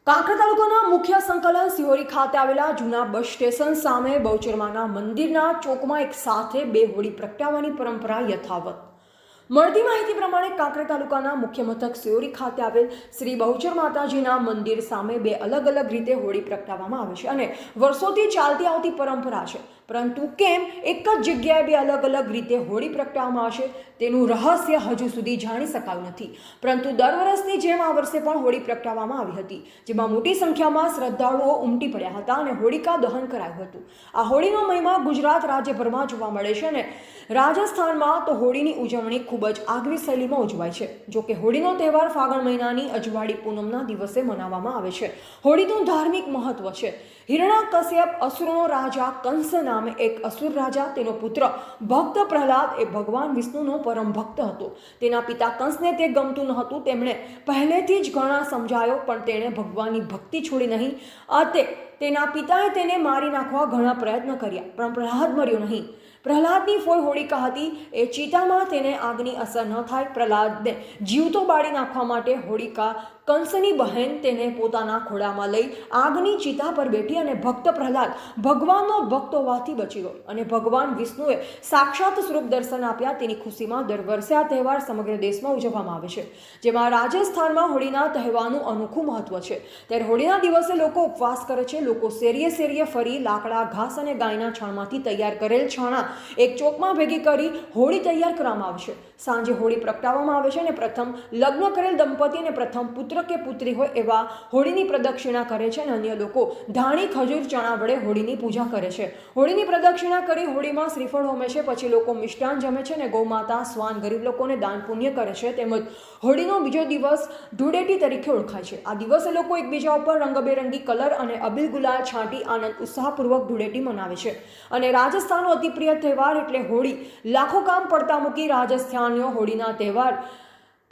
કાંકરા તાલુકાના મુખ્ય સંકલન સિહોરી ખાતે આવેલા જૂના બસ સ્ટેશન સામે બહુચરમાના મંદિરના ચોકમાં એક સાથે બે હોળી પ્રગટાવવાની પરંપરા યથાવત। મળતી માહિતી પ્રમાણે કાંકરા તાલુકાના મુખ્ય મથક સિહોરી ખાતે આવેલ શ્રી બહુચર માતાજીના મંદિર સામે બે અલગ અલગ રીતે હોળી પ્રગટાવવામાં આવે છે અને વર્ષોથી ચાલતી આવતી પરંપરા છે, પરંતુ કેમ એક જ જગ્યાએ બે અલગ અલગ રીતે હોળી પ્રગટાવવામાં આવશે તેનું રહસ્ય હજુ સુધી જાણી શકાયું નથી। પરંતુ દર વર્ષની જેમ આ વર્ષે પણ હોળી પ્રગટાવવામાં આવી હતી, જેમાં મોટી સંખ્યામાં શ્રદ્ધાળુઓ ઉમટી પડ્યા હતા અને હોળિકા દહન કરાયું હતું। આ હોળીનો મહિમા ગુજરાત રાજ્યભરમાં જોવા મળે છે અને રાજસ્થાનમાં તો હોળીની ઉજવણી ખૂબ જ આગવી શૈલીમાં ઉજવાય છે। જો કે હોળીનો તહેવાર ફાગણ મહિનાની અજવાળી પૂનમના દિવસે મનાવવામાં આવે છે। હોળીનું ધાર્મિક મહત્વ છે। હિરણ્યકશ્યપ અસુરનો રાજા કંસ નામે એક અસુર રાજા, તેનો પુત્ર ભક્ત પ્રહલાદ એ ભગવાન વિષ્ણુનો પરમ ભક્ત હતો। તેના પિતા કંસને તે ગમતું ન હતું। તેમણે પહેલેથી જ ઘણા સમજાયો, પણ તેણે ભગવાનની ભક્તિ છોડી નહીં। અંતે તેના પિતાએ તેને મારી નાખવા ઘણા પ્રયત્ન કર્યા, પણ પ્રહલાદ મર્યો નહીં। પ્રહલાદની ફોઈ હોળિકા હતી, એ ચિતામાં તેને આગની અસર ન થાય। પ્રહલાદને જીવતો બાળી નાખવા માટે હોળિકા કંસની બહેન તેને પોતાના ખોળામાં લઈ આગની ચિતા પર બેઠી અને ભક્ત પ્રહલાદ ભગવાનનો ભક્ત હોવાથી બચી ગયો અને ભગવાન વિષ્ણુએ સાક્ષાત સ્વરૂપ દર્શન આપ્યા। તેની ખુશીમાં દર વર્ષે આ તહેવાર સમગ્ર દેશમાં ઉજવવામાં આવે છે, જેમાં રાજસ્થાનમાં હોળીના તહેવારનું અનોખું મહત્વ છે। ત્યારે હોળીના દિવસે લોકો ઉપવાસ કરે છે। લોકો શેરીએ શેરીએ ફરી લાકડા, ઘાસ અને ગાયના છાણમાંથી તૈયાર કરેલ છાણા એક ચોકમાં ભેગી કરી હોળી તૈયાર કરવામાં આવે છે। સાંજે હોળી પ્રગટાવવામાં આવે છે અને પ્રથમ લગ્ન કરેલ દંપતી અને પ્રથમ પુત્ર કે પુત્રી હોય એવા હોળીની પ્રદક્ષિણા કરે છે અને અન્ય લોકો ધાણી, ખજૂર, ચણા વડે હોળીની પૂજા કરે છે। હોળીની પ્રદક્ષિણા કરી હોળીમાં શ્રીફળ હોમે છે। પછી લોકો મિષ્ટાન જમે છે અને ગૌમાતા, શ્વાન, ગરીબ લોકોને દાન પુણ્ય કરે છે। તેમજ હોળીનો બીજો દિવસ ધૂળેટી તરીકે ઓળખાય છે। આ દિવસે લોકો એકબીજા ઉપર રંગબેરંગી કલર અને અબીલ ગુલાલ છાંટી આનંદ ઉત્સાહપૂર્વક ધૂળેટી મનાવે છે। અને રાજસ્થાનનો અતિપ્રિય તહેવાર એટલે હોળી। લાખો કામ પડતા મૂકી રાજસ્થાનીઓ હોળીના તહેવાર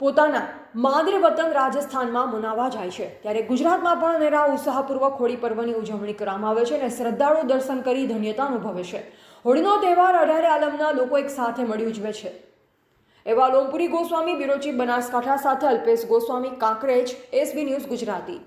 પોતાના માદરે વતન રાજસ્થાનમાં મનાવવા જાય છે। ત્યારે ગુજરાતમાં પણ અનેરા ઉત્સાહપૂર્વક હોળી પર્વની ઉજવણી કરવામાં આવે છે અને શ્રદ્ધાળુઓ દર્શન કરી ધન્યતા અનુભવે છે। હોળીનો તહેવાર 18 આલમના લોકો એક સાથે મળી ઉજવે છે। એવા લોમપુરી ગોસ્વામી, બ્યુરો ચીફ, બનાસકાંઠા સાથે અલ્પેશ ગોસ્વામી, કાંકરેજ, SB ન્યૂઝ ગુજરાતી।